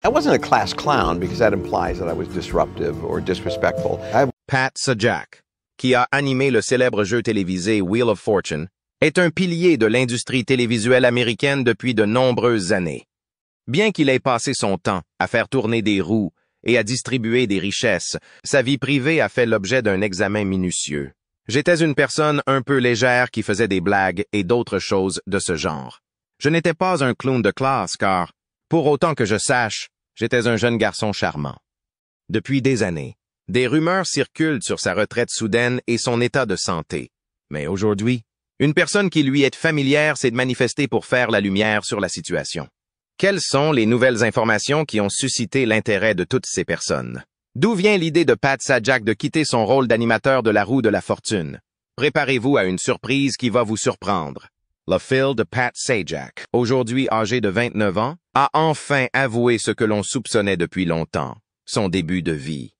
I wasn't a class clown because that implies that I was disruptive or disrespectful. Pat Sajak, qui a animé le célèbre jeu télévisé Wheel of Fortune, est un pilier de l'industrie télévisuelle américaine depuis de nombreuses années. Bien qu'il ait passé son temps à faire tourner des roues et à distribuer des richesses, sa vie privée a fait l'objet d'un examen minutieux. J'étais une personne un peu légère qui faisait des blagues et d'autres choses de ce genre. Je n'étais pas un clown de classe car, pour autant que je sache, j'étais un jeune garçon charmant. Depuis des années, des rumeurs circulent sur sa retraite soudaine et son état de santé. Mais aujourd'hui, une personne qui lui est familière s'est manifestée pour faire la lumière sur la situation. Quelles sont les nouvelles informations qui ont suscité l'intérêt de toutes ces personnes? D'où vient l'idée de Pat Sajak de quitter son rôle d'animateur de la roue de la fortune? Préparez-vous à une surprise qui va vous surprendre. Le fil de Pat Sajak, aujourd'hui âgé de 29 ans, a enfin avoué ce que l'on soupçonnait depuis longtemps, son début de vie.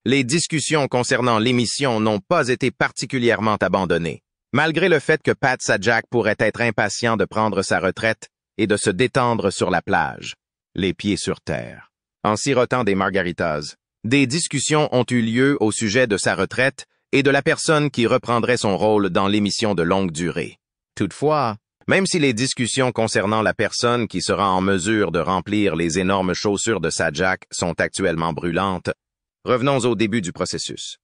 Les discussions concernant l'émission n'ont pas été particulièrement abandonnées, malgré le fait que Pat Sajak pourrait être impatient de prendre sa retraite et de se détendre sur la plage, les pieds sur terre. En sirotant des margaritas, des discussions ont eu lieu au sujet de sa retraite et de la personne qui reprendrait son rôle dans l'émission de longue durée. Toutefois, même si les discussions concernant la personne qui sera en mesure de remplir les énormes chaussures de Sajak sont actuellement brûlantes, revenons au début du processus.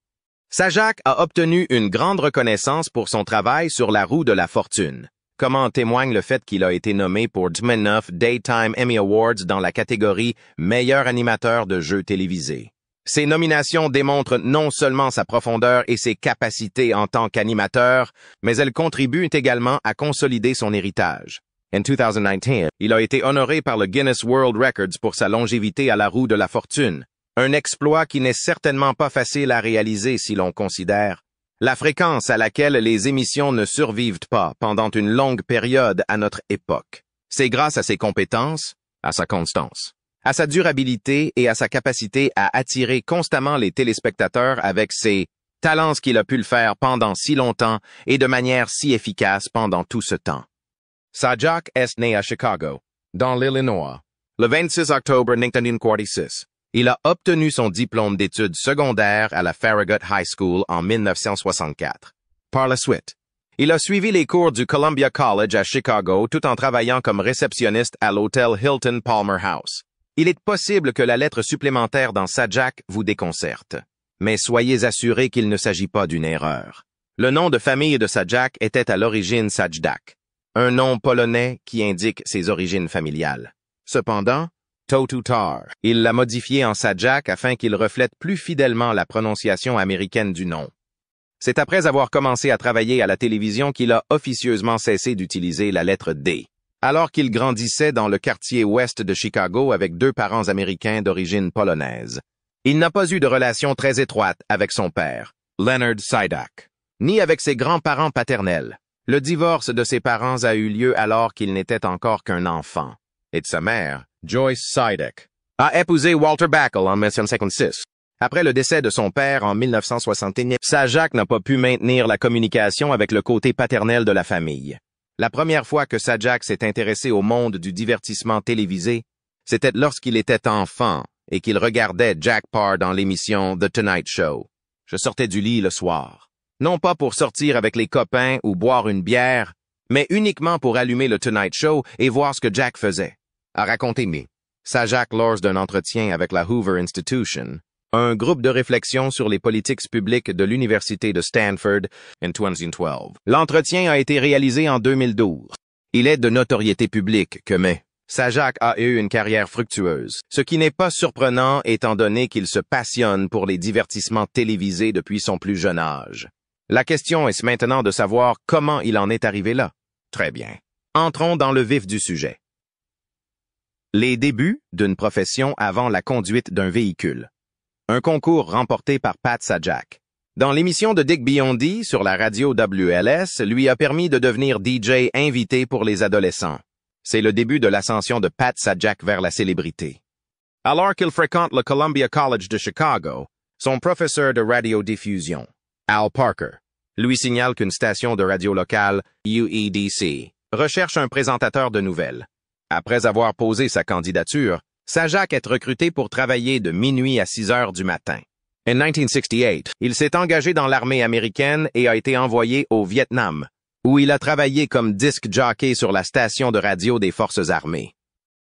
Sajak a obtenu une grande reconnaissance pour son travail sur la roue de la fortune, comme en témoigne le fait qu'il a été nommé pour 9 Daytime Emmy Awards dans la catégorie Meilleur animateur de jeux télévisés. Ces nominations démontrent non seulement sa profondeur et ses capacités en tant qu'animateur, mais elles contribuent également à consolider son héritage. En 2019, il a été honoré par le Guinness World Records pour sa longévité à la roue de la fortune, un exploit qui n'est certainement pas facile à réaliser si l'on considère la fréquence à laquelle les émissions ne survivent pas pendant une longue période à notre époque. C'est grâce à ses compétences, à sa constance, à sa durabilité et à sa capacité à attirer constamment les téléspectateurs avec ses talents qu'il a pu le faire pendant si longtemps et de manière si efficace pendant tout ce temps. Sajak est né à Chicago, dans l'Illinois, le 26 octobre 1946. Il a obtenu son diplôme d'études secondaires à la Farragut High School en 1964. Par la suite, il a suivi les cours du Columbia College à Chicago tout en travaillant comme réceptionniste à l'hôtel Hilton Palmer House. Il est possible que la lettre supplémentaire dans Sajak vous déconcerte, mais soyez assurés qu'il ne s'agit pas d'une erreur. Le nom de famille de Sajak était à l'origine Sajdak, un nom polonais qui indique ses origines familiales. Cependant, tôt ou tard, il l'a modifié en Sajak afin qu'il reflète plus fidèlement la prononciation américaine du nom. C'est après avoir commencé à travailler à la télévision qu'il a officieusement cessé d'utiliser la lettre D. Alors qu'il grandissait dans le quartier ouest de Chicago avec deux parents américains d'origine polonaise. Il n'a pas eu de relation très étroite avec son père, Leonard Sajdak, ni avec ses grands-parents paternels. Le divorce de ses parents a eu lieu alors qu'il n'était encore qu'un enfant, et de sa mère, Joyce Sajdak, a épousé Walter Bacall en 1956. Après le décès de son père en 1969, Sajak n'a pas pu maintenir la communication avec le côté paternel de la famille. La première fois que Sajak s'est intéressé au monde du divertissement télévisé, c'était lorsqu'il était enfant et qu'il regardait Jack Paar dans l'émission The Tonight Show. Je sortais du lit le soir, non pas pour sortir avec les copains ou boire une bière, mais uniquement pour allumer le Tonight Show et voir ce que Jack faisait. A raconter Sajak lors d'un entretien avec la Hoover Institution, un groupe de réflexion sur les politiques publiques de l'Université de Stanford en 2012. L'entretien a été réalisé en 2012. Il est de notoriété publique que Sajak a eu une carrière fructueuse, ce qui n'est pas surprenant étant donné qu'il se passionne pour les divertissements télévisés depuis son plus jeune âge. La question est maintenant de savoir comment il en est arrivé là. Très bien. Entrons dans le vif du sujet. Les débuts d'une profession avant la conduite d'un véhicule. Un concours remporté par Pat Sajak. Dans l'émission de Dick Biondi sur la radio WLS, lui a permis de devenir DJ invité pour les adolescents. C'est le début de l'ascension de Pat Sajak vers la célébrité. Alors qu'il fréquente le Columbia College de Chicago, son professeur de radiodiffusion, Al Parker, lui signale qu'une station de radio locale, UEDC, recherche un présentateur de nouvelles. Après avoir posé sa candidature, Sajak est recruté pour travailler de minuit à 6 heures du matin. En 1968, il s'est engagé dans l'armée américaine et a été envoyé au Vietnam, où il a travaillé comme disc jockey sur la station de radio des forces armées.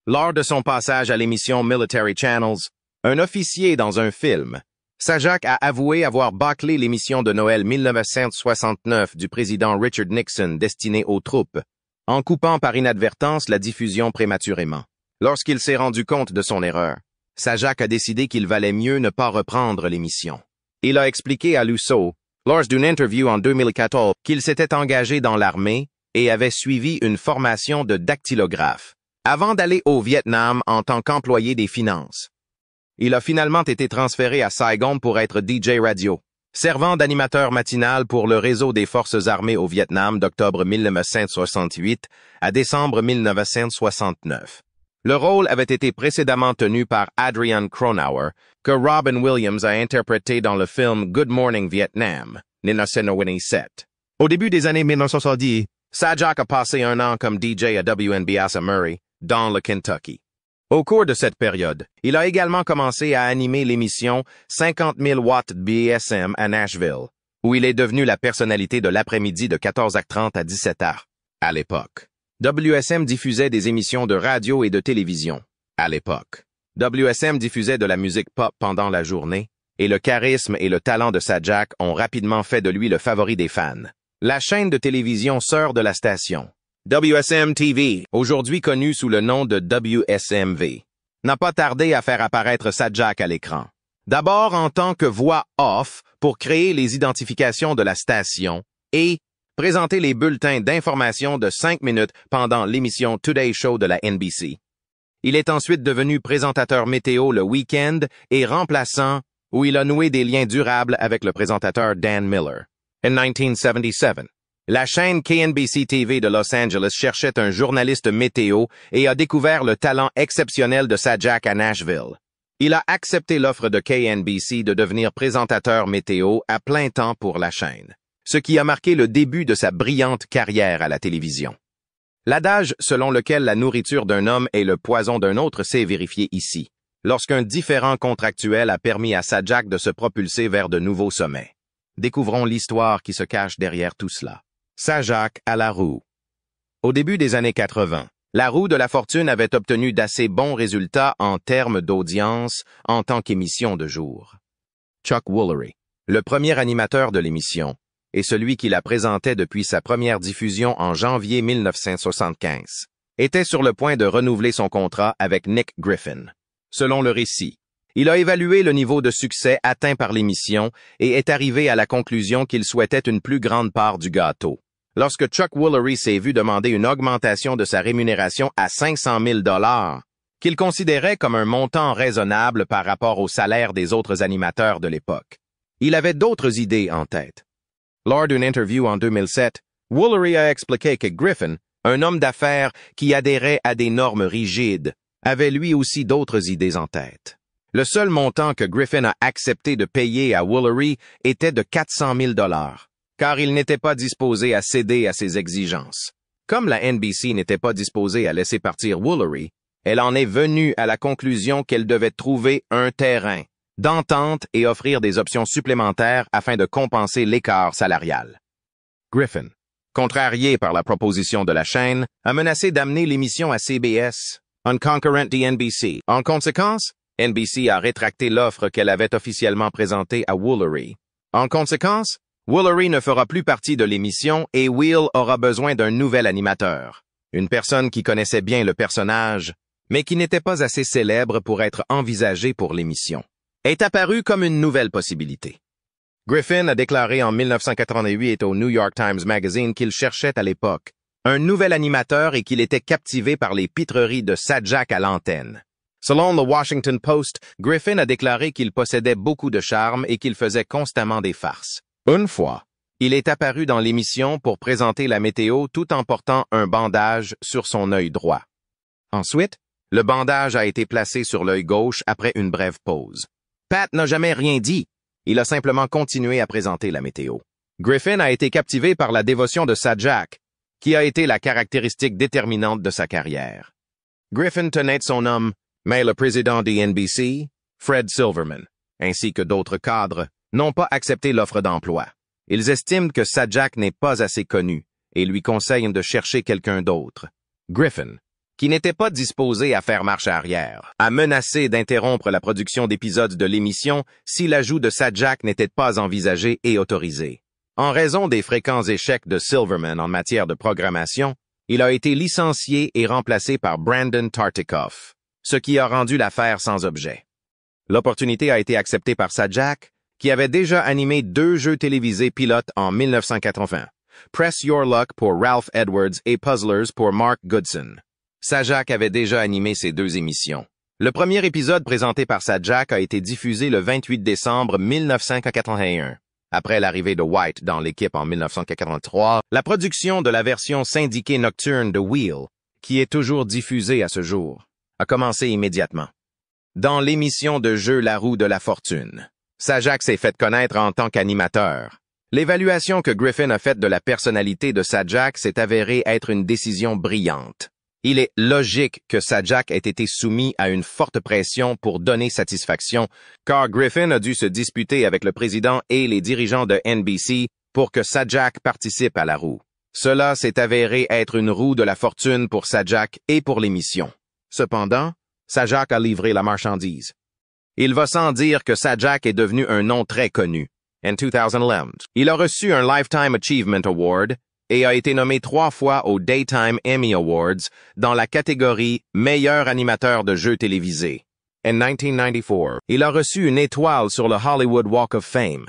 Lors de son passage à l'émission Military Channels, un officier dans un film, Sajak a avoué avoir bâclé l'émission de Noël 1969 du président Richard Nixon destinée aux troupes, en coupant par inadvertance la diffusion prématurément. Lorsqu'il s'est rendu compte de son erreur, Sajak a décidé qu'il valait mieux ne pas reprendre l'émission. Il a expliqué à Lusso, lors d'une interview en 2014, qu'il s'était engagé dans l'armée et avait suivi une formation de dactylographe, avant d'aller au Vietnam en tant qu'employé des finances. Il a finalement été transféré à Saigon pour être DJ radio, servant d'animateur matinal pour le réseau des forces armées au Vietnam d'octobre 1968 à décembre 1969. Le rôle avait été précédemment tenu par Adrian Cronauer, que Robin Williams a interprété dans le film Good Morning Vietnam, 1997. Au début des années 1970, Sajak a passé un an comme DJ à WNBS à Murray, dans le Kentucky. Au cours de cette période, il a également commencé à animer l'émission 50 000 watts BSM à Nashville, où il est devenu la personnalité de l'après-midi de 14h30 à 17h. À l'époque, WSM diffusait des émissions de radio et de télévision. À l'époque, WSM diffusait de la musique pop pendant la journée, et le charisme et le talent de Sajak ont rapidement fait de lui le favori des fans. La chaîne de télévision sœur de la station, WSM TV, aujourd'hui connue sous le nom de WSMV, n'a pas tardé à faire apparaître Sajak à l'écran. D'abord en tant que voix off pour créer les identifications de la station et présenter les bulletins d'information de 5 minutes pendant l'émission Today Show de la NBC. Il est ensuite devenu présentateur météo le week-end et remplaçant, où il a noué des liens durables avec le présentateur Dan Miller. En 1977, la chaîne KNBC TV de Los Angeles cherchait un journaliste météo et a découvert le talent exceptionnel de Sajak à Nashville. Il a accepté l'offre de KNBC de devenir présentateur météo à plein temps pour la chaîne, ce qui a marqué le début de sa brillante carrière à la télévision. L'adage selon lequel la nourriture d'un homme est le poison d'un autre s'est vérifié ici, lorsqu'un différend contractuel a permis à Sajak de se propulser vers de nouveaux sommets. Découvrons l'histoire qui se cache derrière tout cela. Sajak à la roue. Au début des années 80, la roue de la fortune avait obtenu d'assez bons résultats en termes d'audience en tant qu'émission de jour. Chuck Woolery, le premier animateur de l'émission, et celui qui la présentait depuis sa première diffusion en janvier 1975, était sur le point de renouveler son contrat avec Nick Griffin. Selon le récit, il a évalué le niveau de succès atteint par l'émission et est arrivé à la conclusion qu'il souhaitait une plus grande part du gâteau. Lorsque Chuck Woolery s'est vu demander une augmentation de sa rémunération à 500 000 $, qu'il considérait comme un montant raisonnable par rapport au salaire des autres animateurs de l'époque, il avait d'autres idées en tête. Lors d'une interview en 2007, Woolery a expliqué que Griffin, un homme d'affaires qui adhérait à des normes rigides, avait lui aussi d'autres idées en tête. Le seul montant que Griffin a accepté de payer à Woolery était de 400 000 $, car il n'était pas disposé à céder à ses exigences. Comme la NBC n'était pas disposée à laisser partir Woolery, elle en est venue à la conclusion qu'elle devait trouver un terrain d'entente et offrir des options supplémentaires afin de compenser l'écart salarial. Griffin, contrarié par la proposition de la chaîne, a menacé d'amener l'émission à CBS, un concurrent de NBC. En conséquence, NBC a rétracté l'offre qu'elle avait officiellement présentée à Woolery. En conséquence, Woolery ne fera plus partie de l'émission et Will aura besoin d'un nouvel animateur, une personne qui connaissait bien le personnage, mais qui n'était pas assez célèbre pour être envisagée pour l'émission, est apparue comme une nouvelle possibilité. Griffin a déclaré en 1988 au New York Times Magazine qu'il cherchait à l'époque un nouvel animateur et qu'il était captivé par les pitreries de Sajak à l'antenne. Selon le Washington Post, Griffin a déclaré qu'il possédait beaucoup de charme et qu'il faisait constamment des farces. Une fois, il est apparu dans l'émission pour présenter la météo tout en portant un bandage sur son œil droit. Ensuite, le bandage a été placé sur l'œil gauche après une brève pause. Pat n'a jamais rien dit. Il a simplement continué à présenter la météo. Griffin a été captivé par la dévotion de Sajak, qui a été la caractéristique déterminante de sa carrière. Griffin tenait de son homme, Mais le président de NBC, Fred Silverman, ainsi que d'autres cadres, n'ont pas accepté l'offre d'emploi. Ils estiment que Sajak n'est pas assez connu et lui conseillent de chercher quelqu'un d'autre. Griffin, qui n'était pas disposé à faire marche arrière, a menacé d'interrompre la production d'épisodes de l'émission si l'ajout de Sajak n'était pas envisagé et autorisé. En raison des fréquents échecs de Silverman en matière de programmation, il a été licencié et remplacé par Brandon Tartikoff, ce qui a rendu l'affaire sans objet. L'opportunité a été acceptée par Sajak, qui avait déjà animé 2 jeux télévisés pilotes en 1980, Press Your Luck pour Ralph Edwards et Puzzlers pour Mark Goodson. Sajak avait déjà animé ces 2 émissions. Le premier épisode présenté par Sajak a été diffusé le 28 décembre 1981. Après l'arrivée de White dans l'équipe en 1983, la production de la version syndiquée nocturne de Wheel, qui est toujours diffusée à ce jour, a commencé immédiatement. Dans l'émission de jeu La Roue de la Fortune, Sajak s'est fait connaître en tant qu'animateur. L'évaluation que Griffin a faite de la personnalité de Sajak s'est avérée être une décision brillante. Il est logique que Sajak ait été soumis à une forte pression pour donner satisfaction, car Griffin a dû se disputer avec le président et les dirigeants de NBC pour que Sajak participe à la roue. Cela s'est avéré être une roue de la fortune pour Sajak et pour l'émission. Cependant, Sajak a livré la marchandise. Il va sans dire que Sajak est devenu un nom très connu. En 2011, il a reçu un Lifetime Achievement Award et a été nommé 3 fois aux Daytime Emmy Awards dans la catégorie Meilleur animateur de jeux télévisés. En 1994, il a reçu une étoile sur le Hollywood Walk of Fame.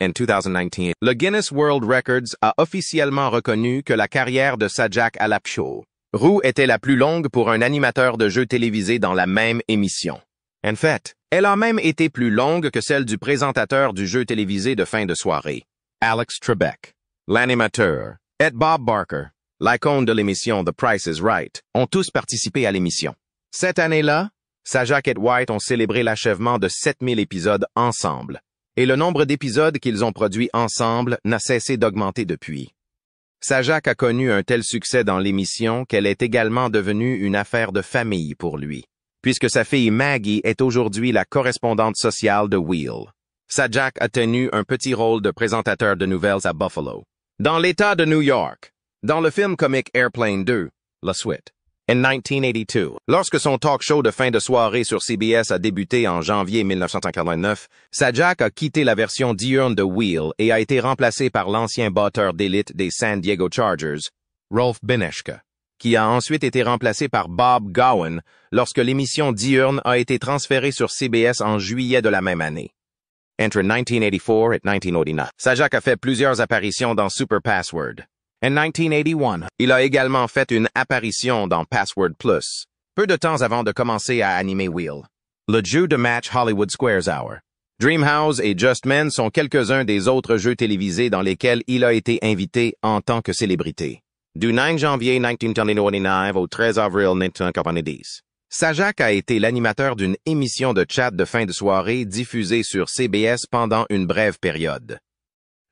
En 2019, le Guinness World Records a officiellement reconnu que la carrière de Sajak Alapcho Roux était la plus longue pour un animateur de jeux télévisés dans la même émission. En fait, elle a même été plus longue que celle du présentateur du jeu télévisé de fin de soirée, Alex Trebek. L'animateur, et Bob Barker, l'icône de l'émission The Price is Right, ont tous participé à l'émission. Cette année-là, Sajak et White ont célébré l'achèvement de 7000 épisodes ensemble, et le nombre d'épisodes qu'ils ont produits ensemble n'a cessé d'augmenter depuis. Sajak a connu un tel succès dans l'émission qu'elle est également devenue une affaire de famille pour lui, puisque sa fille Maggie est aujourd'hui la correspondante sociale de Wheel. Sajak a tenu un petit rôle de présentateur de nouvelles à Buffalo, dans l'État de New York, dans le film comique Airplane 2, La Suite. En 1982, lorsque son talk show de fin de soirée sur CBS a débuté en janvier 1989, Sajak a quitté la version diurne de Wheel et a été remplacé par l'ancien batteur d'élite des San Diego Chargers, Rolf Beneška, qui a ensuite été remplacé par Bob Gowan lorsque l'émission diurne a été transférée sur CBS en juillet de la même année. Entre 1984 et 1989, Sajak a fait plusieurs apparitions dans Super Password. En 1981, il a également fait une apparition dans Password Plus, peu de temps avant de commencer à animer Wheel. Le jeu de match Hollywood Squares Hour. Dreamhouse et Just Men sont quelques-uns des autres jeux télévisés dans lesquels il a été invité en tant que célébrité. Du 9 janvier 1999 au 13 avril 1990. Sajak a été l'animateur d'une émission de chat de fin de soirée diffusée sur CBS pendant une brève période.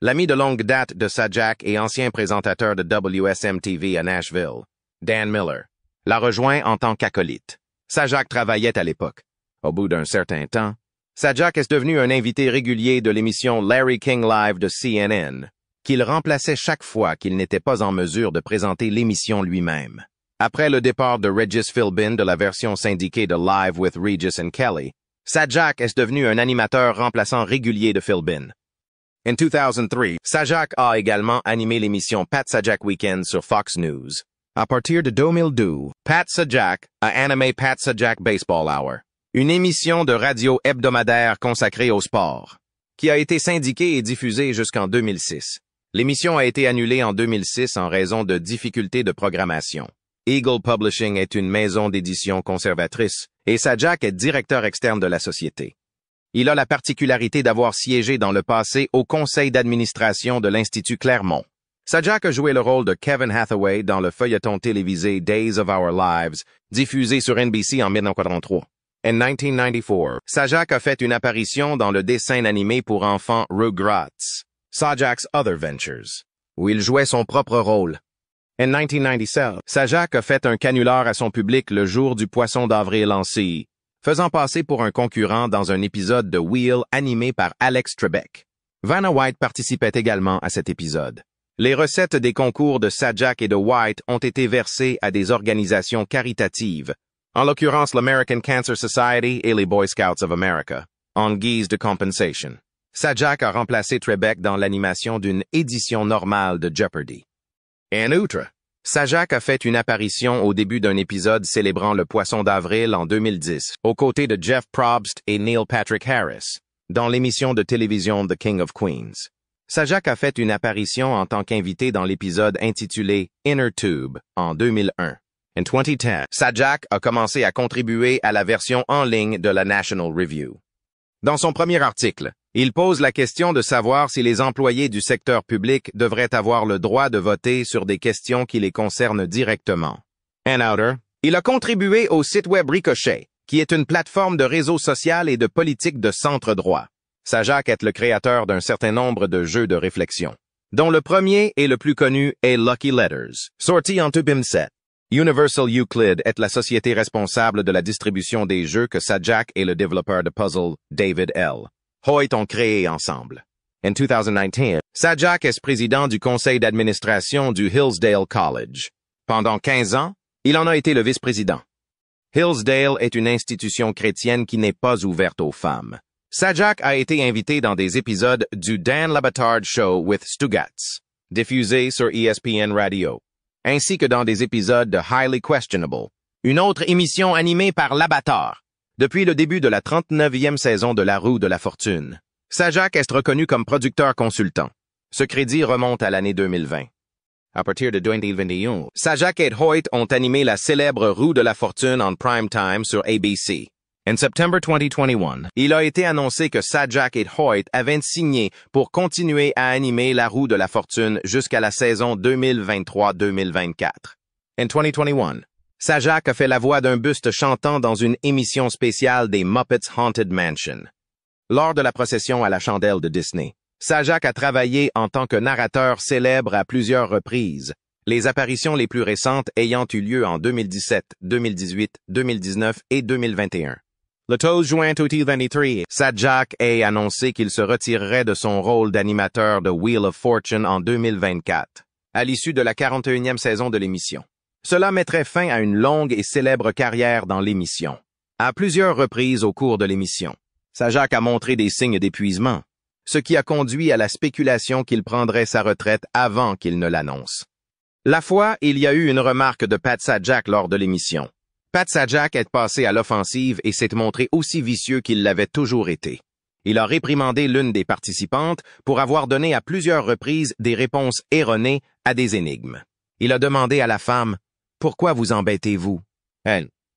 L'ami de longue date de Sajak et ancien présentateur de WSM-TV à Nashville, Dan Miller, l'a rejoint en tant qu'acolyte. Sajak travaillait à l'époque. Au bout d'un certain temps, Sajak est devenu un invité régulier de l'émission Larry King Live de CNN, qu'il remplaçait chaque fois qu'il n'était pas en mesure de présenter l'émission lui-même. Après le départ de Regis Philbin de la version syndiquée de Live with Regis and Kelly, Sajak est devenu un animateur remplaçant régulier de Philbin. En 2003, Sajak a également animé l'émission Pat Sajak Weekend sur Fox News. À partir de 2002, Pat Sajak a animé Pat Sajak Baseball Hour, une émission de radio hebdomadaire consacrée au sport, qui a été syndiquée et diffusée jusqu'en 2006. L'émission a été annulée en 2006 en raison de difficultés de programmation. Eagle Publishing est une maison d'édition conservatrice et Sajak est directeur externe de la société. Il a la particularité d'avoir siégé dans le passé au conseil d'administration de l'Institut Clermont. Sajak a joué le rôle de Kevin Hathaway dans le feuilleton télévisé Days of Our Lives, diffusé sur NBC en 1943. En 1994, Sajak a fait une apparition dans le dessin animé pour enfants Rugrats, Sajak's Other Ventures, où il jouait son propre rôle. En 1997, Sajak a fait un canular à son public le jour du poisson d'avril en C, faisant passer pour un concurrent dans un épisode de Wheel animé par Alex Trebek. Vanna White participait également à cet épisode. Les recettes des concours de Sajak et de White ont été versées à des organisations caritatives, en l'occurrence l'American Cancer Society et les Boy Scouts of America, en guise de compensation. Sajak a remplacé Trebek dans l'animation d'une édition normale de Jeopardy. En outre, Sajak a fait une apparition au début d'un épisode célébrant le poisson d'avril en 2010, aux côtés de Jeff Probst et Neil Patrick Harris, dans l'émission de télévision The King of Queens. Sajak a fait une apparition en tant qu'invité dans l'épisode intitulé Inner Tube en 2001. En 2010, Sajak a commencé à contribuer à la version en ligne de la National Review. Dans son premier article, il pose la question de savoir si les employés du secteur public devraient avoir le droit de voter sur des questions qui les concernent directement. En outre, il a contribué au site web Ricochet, qui est une plateforme de réseau social et de politique de centre-droit. Sajak est le créateur d'un certain nombre de jeux de réflexion, dont le premier et le plus connu est Lucky Letters, sorti en 2007. Universal Euclid est la société responsable de la distribution des jeux que Sajak et le développeur de puzzle David L. Hoyt ont créé ensemble. En 2019, Sajak est président du conseil d'administration du Hillsdale College. Pendant 15 ans, il en a été le vice-président. Hillsdale est une institution chrétienne qui n'est pas ouverte aux femmes. Sajak a été invité dans des épisodes du Dan Le Batard Show with Stugotz, diffusé sur ESPN Radio, ainsi que dans des épisodes de Highly Questionable, une autre émission animée par Le Batard, depuis le début de la 39e saison de La Roue de la Fortune. Sajak est reconnu comme producteur consultant. Ce crédit remonte à l'année 2020. À partir de 2021, Sajak et Hoyt ont animé la célèbre Roue de la Fortune en prime time sur ABC. En septembre 2021, il a été annoncé que Sajak et Hoyt avaient signé pour continuer à animer la Roue de la Fortune jusqu'à la saison 2023-2024. En 2021, Sajak a fait la voix d'un buste chantant dans une émission spéciale des Muppets Haunted Mansion. Lors de la procession à la chandelle de Disney, Sajak a travaillé en tant que narrateur célèbre à plusieurs reprises, les apparitions les plus récentes ayant eu lieu en 2017, 2018, 2019 et 2021. Le 12 juin 2023, Sajak a annoncé qu'il se retirerait de son rôle d'animateur de Wheel of Fortune en 2024, à l'issue de la 41e saison de l'émission. Cela mettrait fin à une longue et célèbre carrière dans l'émission. À plusieurs reprises au cours de l'émission, Sajak a montré des signes d'épuisement, ce qui a conduit à la spéculation qu'il prendrait sa retraite avant qu'il ne l'annonce. La fois, il y a eu une remarque de Pat Sajak lors de l'émission. Pat Sajak est passé à l'offensive et s'est montré aussi vicieux qu'il l'avait toujours été. Il a réprimandé l'une des participantes pour avoir donné à plusieurs reprises des réponses erronées à des énigmes. Il a demandé à la femme « Pourquoi vous embêtez-vous »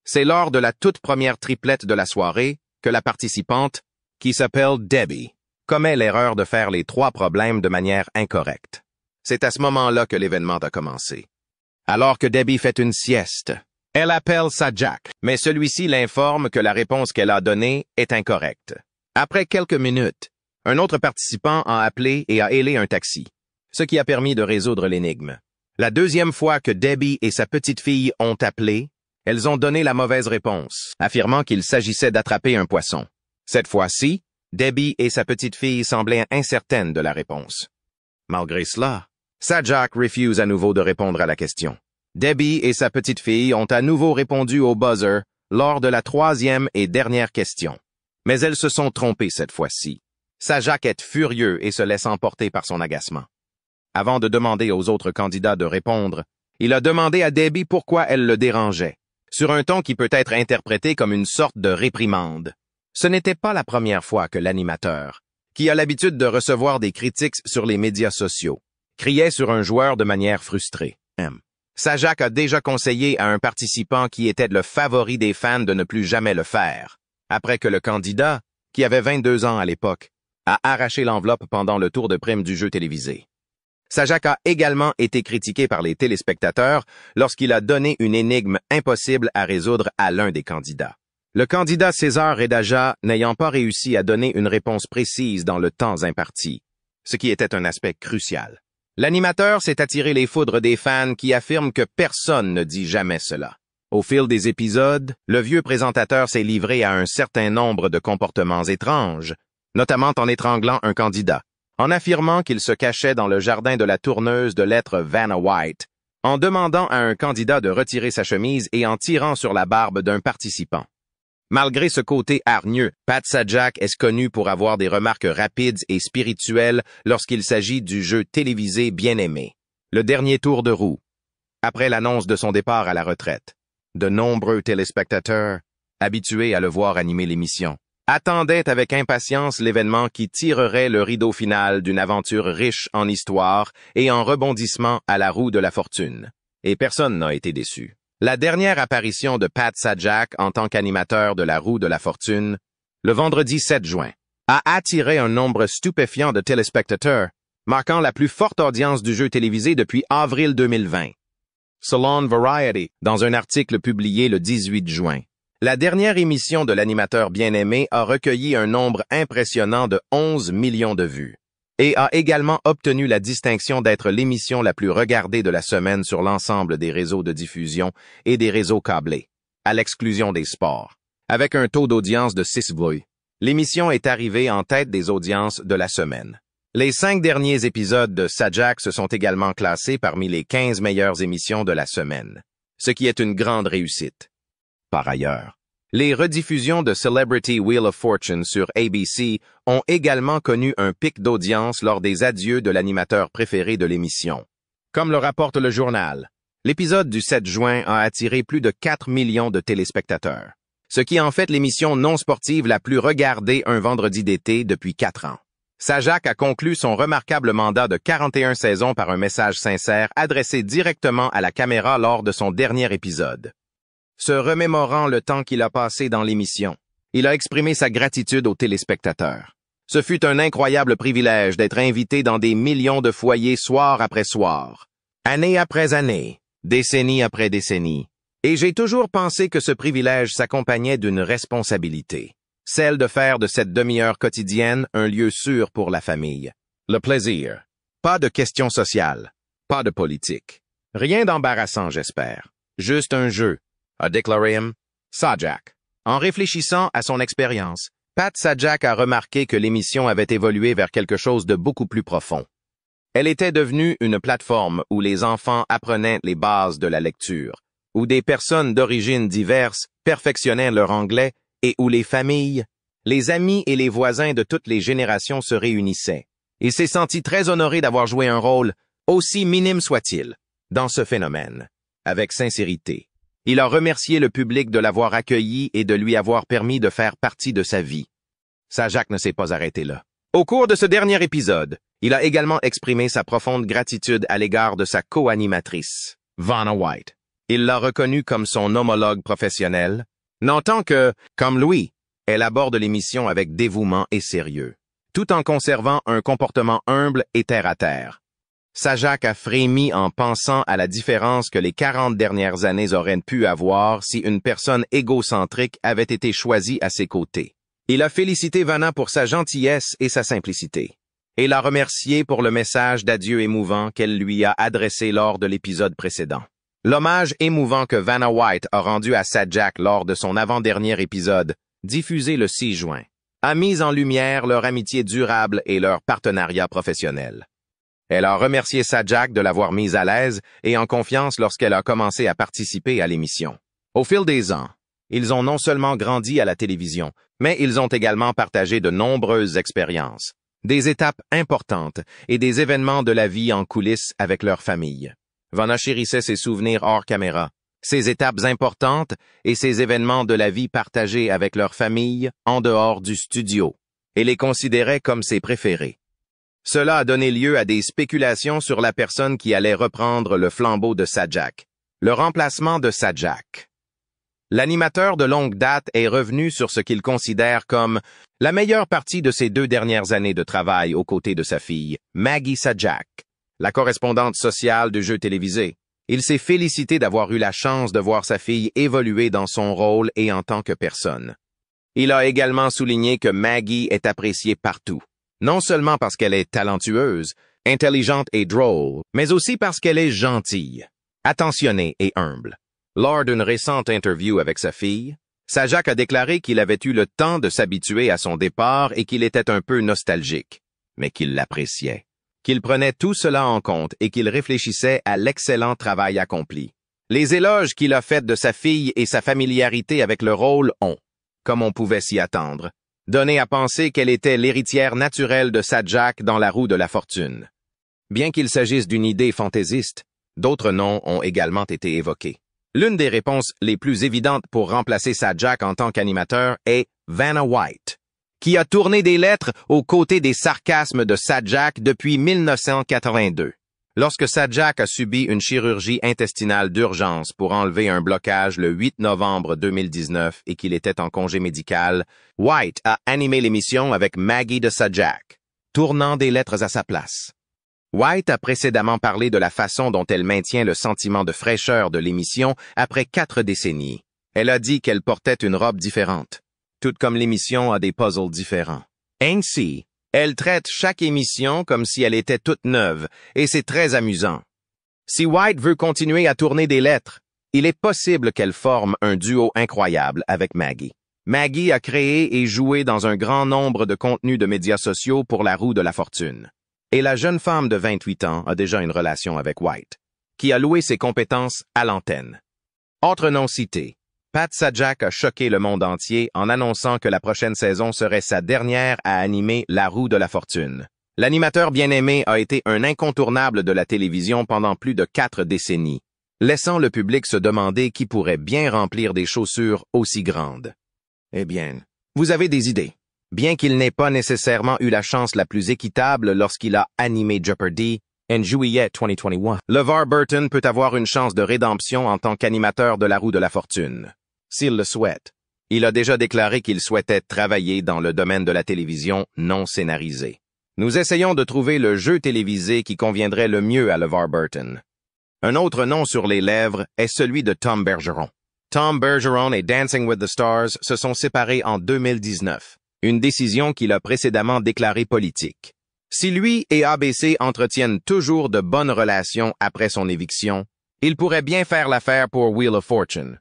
C'est lors de la toute première triplette de la soirée que la participante, qui s'appelle Debbie, commet l'erreur de faire les 3 problèmes de manière incorrecte. C'est à ce moment-là que l'événement a commencé. Alors que Debbie fait une sieste, elle appelle Sajak, mais celui-ci l'informe que la réponse qu'elle a donnée est incorrecte. Après quelques minutes, un autre participant a appelé et a hélé un taxi, ce qui a permis de résoudre l'énigme. La deuxième fois que Debbie et sa petite-fille ont appelé, elles ont donné la mauvaise réponse, affirmant qu'il s'agissait d'attraper un poisson. Cette fois-ci, Debbie et sa petite-fille semblaient incertaines de la réponse. Malgré cela, Sajak refuse à nouveau de répondre à la question. Debbie et sa petite-fille ont à nouveau répondu au buzzer lors de la 3e et dernière question. Mais elles se sont trompées cette fois-ci. Sajak est furieux et se laisse emporter par son agacement. Avant de demander aux autres candidats de répondre, il a demandé à Debbie pourquoi elle le dérangeait, sur un ton qui peut être interprété comme une sorte de réprimande. Ce n'était pas la première fois que l'animateur, qui a l'habitude de recevoir des critiques sur les médias sociaux, criait sur un joueur de manière frustrée. Sajak a déjà conseillé à un participant qui était le favori des fans de ne plus jamais le faire, après que le candidat, qui avait 22 ans à l'époque, a arraché l'enveloppe pendant le tour de prime du jeu télévisé. Sajak a également été critiqué par les téléspectateurs lorsqu'il a donné une énigme impossible à résoudre à l'un des candidats. Le candidat César Redaja n'ayant pas réussi à donner une réponse précise dans le temps imparti, ce qui était un aspect crucial. L'animateur s'est attiré les foudres des fans qui affirment que personne ne dit jamais cela. Au fil des épisodes, le vieux présentateur s'est livré à un certain nombre de comportements étranges, notamment en étranglant un candidat, en affirmant qu'il se cachait dans le jardin de la tourneuse de lettres Vanna White, en demandant à un candidat de retirer sa chemise et en tirant sur la barbe d'un participant. Malgré ce côté hargneux, Pat Sajak est connu pour avoir des remarques rapides et spirituelles lorsqu'il s'agit du jeu télévisé bien-aimé, Le Dernier Tour de Roue. Après l'annonce de son départ à la retraite, de nombreux téléspectateurs, habitués à le voir animer l'émission, attendaient avec impatience l'événement qui tirerait le rideau final d'une aventure riche en histoire et en rebondissements à la roue de la fortune. Et personne n'a été déçu. La dernière apparition de Pat Sajak en tant qu'animateur de la roue de la fortune, le vendredi 7 juin, a attiré un nombre stupéfiant de téléspectateurs, marquant la plus forte audience du jeu télévisé depuis avril 2020. Selon Variety, dans un article publié le 18 juin, la dernière émission de l'animateur bien-aimé a recueilli un nombre impressionnant de 11 millions de vues et a également obtenu la distinction d'être l'émission la plus regardée de la semaine sur l'ensemble des réseaux de diffusion et des réseaux câblés, à l'exclusion des sports. Avec un taux d'audience de 6,8, l'émission est arrivée en tête des audiences de la semaine. Les 5 derniers épisodes de Sajak se sont également classés parmi les 15 meilleures émissions de la semaine, ce qui est une grande réussite. Par ailleurs, les rediffusions de Celebrity Wheel of Fortune sur ABC ont également connu un pic d'audience lors des adieux de l'animateur préféré de l'émission. Comme le rapporte le journal, l'épisode du 7 juin a attiré plus de 4 millions de téléspectateurs, ce qui en fait l'émission non sportive la plus regardée un vendredi d'été depuis 4 ans. Sajak a conclu son remarquable mandat de 41 saisons par un message sincère adressé directement à la caméra lors de son dernier épisode. Se remémorant le temps qu'il a passé dans l'émission, il a exprimé sa gratitude aux téléspectateurs. Ce fut un incroyable privilège d'être invité dans des millions de foyers soir après soir, année après année, décennie après décennie. Et j'ai toujours pensé que ce privilège s'accompagnait d'une responsabilité, celle de faire de cette demi-heure quotidienne un lieu sûr pour la famille. Le plaisir. Pas de questions sociales, pas de politique. Rien d'embarrassant, j'espère. Juste un jeu, a déclaré Sajak. En réfléchissant à son expérience, Pat Sajak a remarqué que l'émission avait évolué vers quelque chose de beaucoup plus profond. Elle était devenue une plateforme où les enfants apprenaient les bases de la lecture, où des personnes d'origines diverses perfectionnaient leur anglais et où les familles, les amis et les voisins de toutes les générations se réunissaient. Il s'est senti très honoré d'avoir joué un rôle, aussi minime soit-il, dans ce phénomène, avec sincérité. Il a remercié le public de l'avoir accueilli et de lui avoir permis de faire partie de sa vie. Sajak ne s'est pas arrêté là. Au cours de ce dernier épisode, il a également exprimé sa profonde gratitude à l'égard de sa co-animatrice, Vanna White. Il l'a reconnue comme son homologue professionnel, notant que, comme lui, elle aborde l'émission avec dévouement et sérieux, tout en conservant un comportement humble et terre-à-terre. Sajak a frémi en pensant à la différence que les 40 dernières années auraient pu avoir si une personne égocentrique avait été choisie à ses côtés. Il a félicité Vanna pour sa gentillesse et sa simplicité, et l'a remercié pour le message d'adieu émouvant qu'elle lui a adressé lors de l'épisode précédent. L'hommage émouvant que Vanna White a rendu à Sajak lors de son avant-dernier épisode, diffusé le 6 juin, a mis en lumière leur amitié durable et leur partenariat professionnel. Elle a remercié Sajak de l'avoir mise à l'aise et en confiance lorsqu'elle a commencé à participer à l'émission. Au fil des ans, ils ont non seulement grandi à la télévision, mais ils ont également partagé de nombreuses expériences, des étapes importantes et des événements de la vie en coulisses avec leur famille. Vanna chérissait ses souvenirs hors caméra, ses étapes importantes et ses événements de la vie partagés avec leur famille en dehors du studio, et les considérait comme ses préférés. Cela a donné lieu à des spéculations sur la personne qui allait reprendre le flambeau de Sajak, le remplacement de Sajak. L'animateur de longue date est revenu sur ce qu'il considère comme la meilleure partie de ses 2 dernières années de travail aux côtés de sa fille, Maggie Sajak, la correspondante sociale du jeu télévisé. Il s'est félicité d'avoir eu la chance de voir sa fille évoluer dans son rôle et en tant que personne. Il a également souligné que Maggie est appréciée partout. Non seulement parce qu'elle est talentueuse, intelligente et drôle, mais aussi parce qu'elle est gentille, attentionnée et humble. Lors d'une récente interview avec sa fille, Sajak a déclaré qu'il avait eu le temps de s'habituer à son départ et qu'il était un peu nostalgique, mais qu'il l'appréciait, qu'il prenait tout cela en compte et qu'il réfléchissait à l'excellent travail accompli. Les éloges qu'il a faits de sa fille et sa familiarité avec le rôle ont, comme on pouvait s'y attendre, donné à penser qu'elle était l'héritière naturelle de Sajak dans La Roue de la Fortune. Bien qu'il s'agisse d'une idée fantaisiste, d'autres noms ont également été évoqués. L'une des réponses les plus évidentes pour remplacer Sajak en tant qu'animateur est Vanna White, qui a tourné des lettres aux côtés des sarcasmes de Sajak depuis 1982. Lorsque Sajak a subi une chirurgie intestinale d'urgence pour enlever un blocage le 8 novembre 2019 et qu'il était en congé médical, White a animé l'émission avec Maggie de Sajak, tournant des lettres à sa place. White a précédemment parlé de la façon dont elle maintient le sentiment de fraîcheur de l'émission après 4 décennies. Elle a dit qu'elle portait une robe différente, tout comme l'émission a des puzzles différents. Ainsi, elle traite chaque émission comme si elle était toute neuve, et c'est très amusant. Si White veut continuer à tourner des lettres, il est possible qu'elle forme un duo incroyable avec Maggie. Maggie a créé et joué dans un grand nombre de contenus de médias sociaux pour La Roue de la Fortune. Et la jeune femme de 28 ans a déjà une relation avec White, qui a loué ses compétences à l'antenne. Autre nom cité, Pat Sajak a choqué le monde entier en annonçant que la prochaine saison serait sa dernière à animer La Roue de la Fortune. L'animateur bien-aimé a été un incontournable de la télévision pendant plus de 4 décennies, laissant le public se demander qui pourrait bien remplir des chaussures aussi grandes. Eh bien, vous avez des idées. Bien qu'il n'ait pas nécessairement eu la chance la plus équitable lorsqu'il a animé Jeopardy en juillet 2021, LeVar Burton peut avoir une chance de rédemption en tant qu'animateur de La Roue de la Fortune, s'il le souhaite. Il a déjà déclaré qu'il souhaitait travailler dans le domaine de la télévision non scénarisée. Nous essayons de trouver le jeu télévisé qui conviendrait le mieux à LeVar Burton. Un autre nom sur les lèvres est celui de Tom Bergeron. Tom Bergeron et Dancing with the Stars se sont séparés en 2019. Une décision qu'il a précédemment déclarée politique. Si lui et ABC entretiennent toujours de bonnes relations après son éviction, il pourrait bien faire l'affaire pour Wheel of Fortune.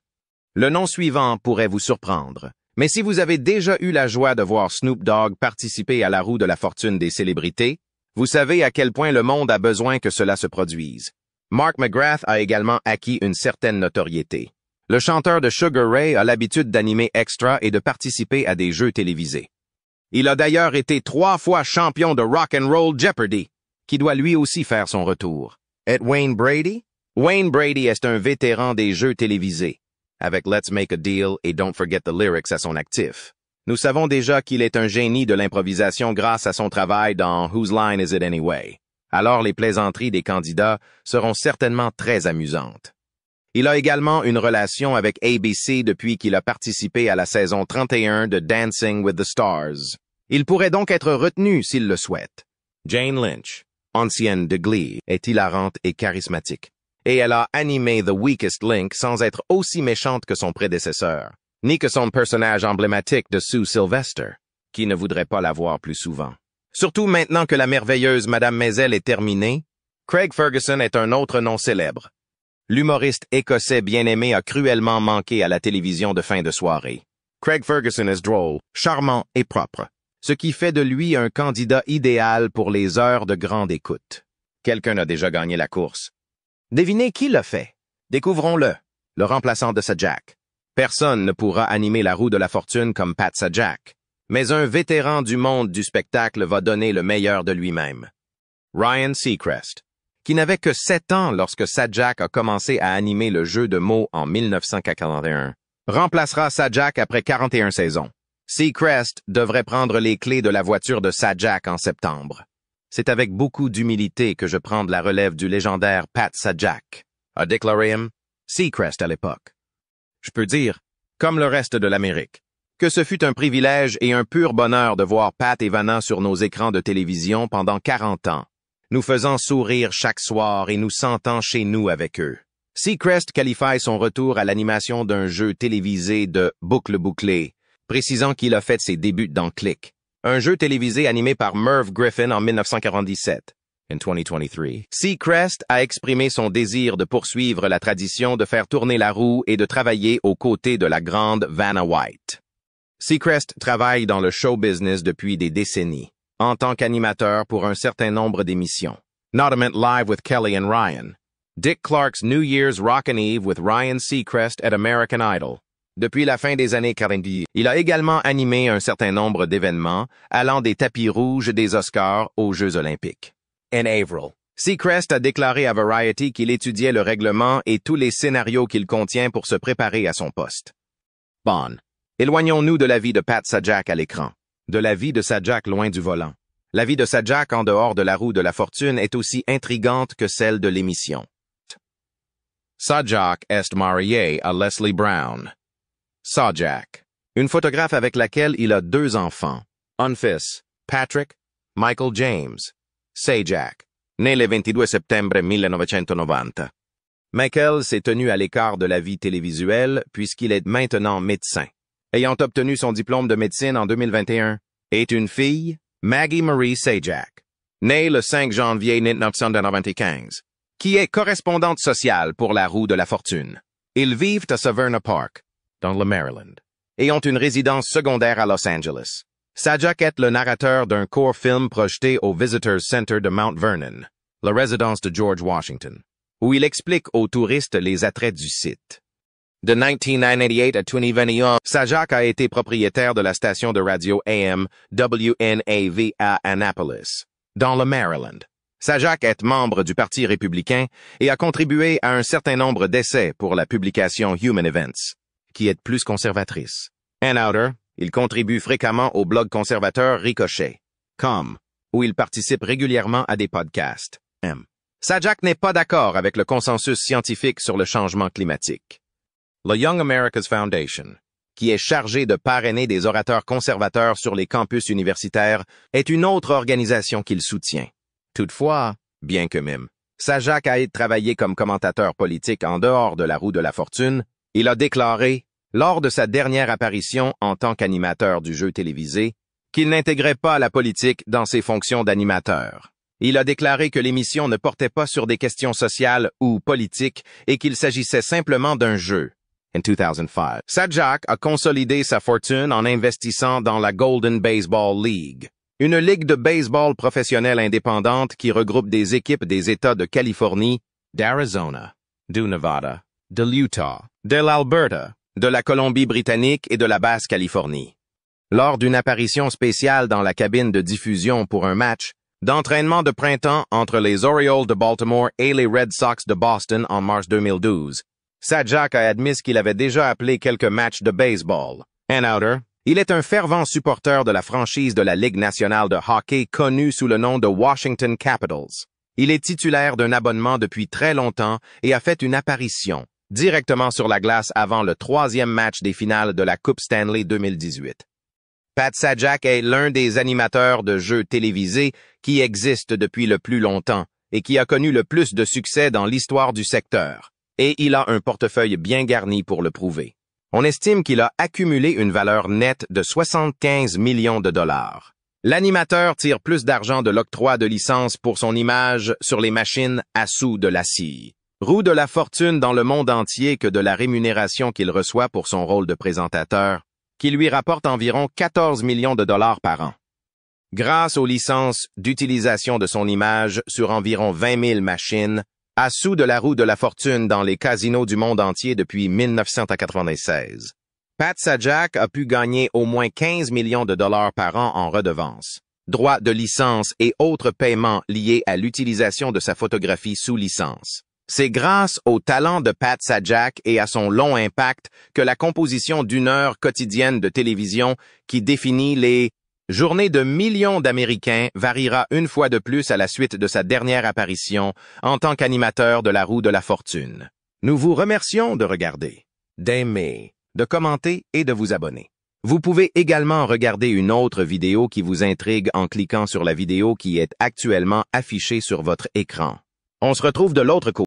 Le nom suivant pourrait vous surprendre, mais si vous avez déjà eu la joie de voir Snoop Dogg participer à La Roue de la Fortune des célébrités, vous savez à quel point le monde a besoin que cela se produise. Mark McGrath a également acquis une certaine notoriété. Le chanteur de Sugar Ray a l'habitude d'animer Extra et de participer à des jeux télévisés. Il a d'ailleurs été 3 fois champion de Rock and Roll Jeopardy, qui doit lui aussi faire son retour. Et Wayne Brady? Wayne Brady est un vétéran des jeux télévisés, avec Let's Make a Deal et Don't Forget the Lyrics à son actif. Nous savons déjà qu'il est un génie de l'improvisation grâce à son travail dans Whose Line Is It Anyway? Alors les plaisanteries des candidats seront certainement très amusantes. Il a également une relation avec ABC depuis qu'il a participé à la saison 31 de Dancing with the Stars. Il pourrait donc être retenu s'il le souhaite. Jane Lynch, ancienne de Glee, est hilarante et charismatique. Et elle a animé The Weakest Link sans être aussi méchante que son prédécesseur, ni que son personnage emblématique de Sue Sylvester, qui ne voudrait pas la voir plus souvent. Surtout maintenant que la merveilleuse Madame Maisel est terminée, Craig Ferguson est un autre nom célèbre. L'humoriste écossais bien-aimé a cruellement manqué à la télévision de fin de soirée. Craig Ferguson est drôle, charmant et propre, ce qui fait de lui un candidat idéal pour les heures de grande écoute. Quelqu'un a déjà gagné la course. Devinez qui l'a fait? Découvrons-le, le remplaçant de Sajak. Personne ne pourra animer La Roue de la Fortune comme Pat Sajak, mais un vétéran du monde du spectacle va donner le meilleur de lui-même. Ryan Seacrest, qui n'avait que 7 ans lorsque Sajak a commencé à animer le jeu de mots en 1941, remplacera Sajak après 41 saisons. Seacrest devrait prendre les clés de la voiture de Sajak en septembre. C'est avec beaucoup d'humilité que je prends de la relève du légendaire Pat Sajak, a déclaré Seacrest à l'époque. Je peux dire, comme le reste de l'Amérique, que ce fut un privilège et un pur bonheur de voir Pat et Vanna sur nos écrans de télévision pendant 40 ans, nous faisant sourire chaque soir et nous sentant chez nous avec eux. Seacrest qualifie son retour à l'animation d'un jeu télévisé de boucle bouclée, précisant qu'il a fait ses débuts dans Click, un jeu télévisé animé par Merv Griffin en 1947. in 2023. Seacrest a exprimé son désir de poursuivre la tradition de faire tourner la roue et de travailler aux côtés de la grande Vanna White. Seacrest travaille dans le show business depuis des décennies, en tant qu'animateur pour un certain nombre d'émissions. Notamment Live with Kelly and Ryan, Dick Clark's New Year's Rockin' Eve with Ryan Seacrest at American Idol. Depuis la fin des années 40, il a également animé un certain nombre d'événements allant des tapis rouges des Oscars aux Jeux olympiques. In April, Seacrest a déclaré à Variety qu'il étudiait le règlement et tous les scénarios qu'il contient pour se préparer à son poste. Bon, éloignons-nous de la vie de Pat Sajak à l'écran, de la vie de Sajak loin du volant. La vie de Sajak en dehors de la roue de la fortune est aussi intrigante que celle de l'émission. Sajak est marié à Leslie Brown. Sajak, une photographe avec laquelle il a 2 enfants, un fils, Patrick, Michael James. Sajak, né le 22 septembre 1990. Michael s'est tenu à l'écart de la vie télévisuelle puisqu'il est maintenant médecin. Ayant obtenu son diplôme de médecine en 2021, est une fille, Maggie Marie Sajak, née le 5 janvier 1995, qui est correspondante sociale pour la roue de la fortune. Ils vivent à Severna Park, dans le Maryland, et ont une résidence secondaire à Los Angeles. Sajak est le narrateur d'un court film projeté au Visitors Center de Mount Vernon, la résidence de George Washington, où il explique aux touristes les attraits du site. De 1998 à 2021, Sajak a été propriétaire de la station de radio AM WNAV à Annapolis, dans le Maryland. Sajak est membre du Parti républicain et a contribué à un certain nombre d'essais pour la publication Human Events, qui est plus conservatrice. En outre, il contribue fréquemment au blog conservateur Ricochet, où il participe régulièrement à des podcasts. Sajak n'est pas d'accord avec le consensus scientifique sur le changement climatique. Le Young America's Foundation, qui est chargé de parrainer des orateurs conservateurs sur les campus universitaires, est une autre organisation qu'il soutient. Toutefois, bien que même Sajak ait travaillé comme commentateur politique en dehors de la roue de la fortune, il a déclaré, lors de sa dernière apparition en tant qu'animateur du jeu télévisé, qu'il n'intégrait pas la politique dans ses fonctions d'animateur. Il a déclaré que l'émission ne portait pas sur des questions sociales ou politiques et qu'il s'agissait simplement d'un jeu. En 2005, Sajak a consolidé sa fortune en investissant dans la Golden Baseball League, une ligue de baseball professionnelle indépendante qui regroupe des équipes des États de Californie, d'Arizona, du Nevada, de l'Utah, de l'Alberta, de la Colombie-Britannique et de la Basse-Californie. Lors d'une apparition spéciale dans la cabine de diffusion pour un match d'entraînement de printemps entre les Orioles de Baltimore et les Red Sox de Boston en mars 2012, Sajak a admis qu'il avait déjà appelé quelques matchs de baseball. En outre, il est un fervent supporter de la franchise de la Ligue nationale de hockey connue sous le nom de Washington Capitals. Il est titulaire d'un abonnement depuis très longtemps et a fait une apparition directement sur la glace avant le 3e match des finales de la Coupe Stanley 2018. Pat Sajak est l'un des animateurs de jeux télévisés qui existe depuis le plus longtemps et qui a connu le plus de succès dans l'histoire du secteur. Et il a un portefeuille bien garni pour le prouver. On estime qu'il a accumulé une valeur nette de 75 millions de dollars. L'animateur tire plus d'argent de l'octroi de licence pour son image sur les machines à sous de la scie, roue de la fortune dans le monde entier que de la rémunération qu'il reçoit pour son rôle de présentateur, qui lui rapporte environ 14 millions de dollars par an. Grâce aux licences d'utilisation de son image sur environ 20 000 machines, à sous de la roue de la fortune dans les casinos du monde entier depuis 1996. Pat Sajak a pu gagner au moins 15 millions de dollars par an en redevances, droits de licence et autres paiements liés à l'utilisation de sa photographie sous licence. C'est grâce au talent de Pat Sajak et à son long impact que la composition d'1 heure quotidienne de télévision qui définit les journées de millions d'Américains variera une fois de plus à la suite de sa dernière apparition en tant qu'animateur de la roue de la fortune. Nous vous remercions de regarder, d'aimer, de commenter et de vous abonner. Vous pouvez également regarder une autre vidéo qui vous intrigue en cliquant sur la vidéo qui est actuellement affichée sur votre écran. On se retrouve de l'autre côté.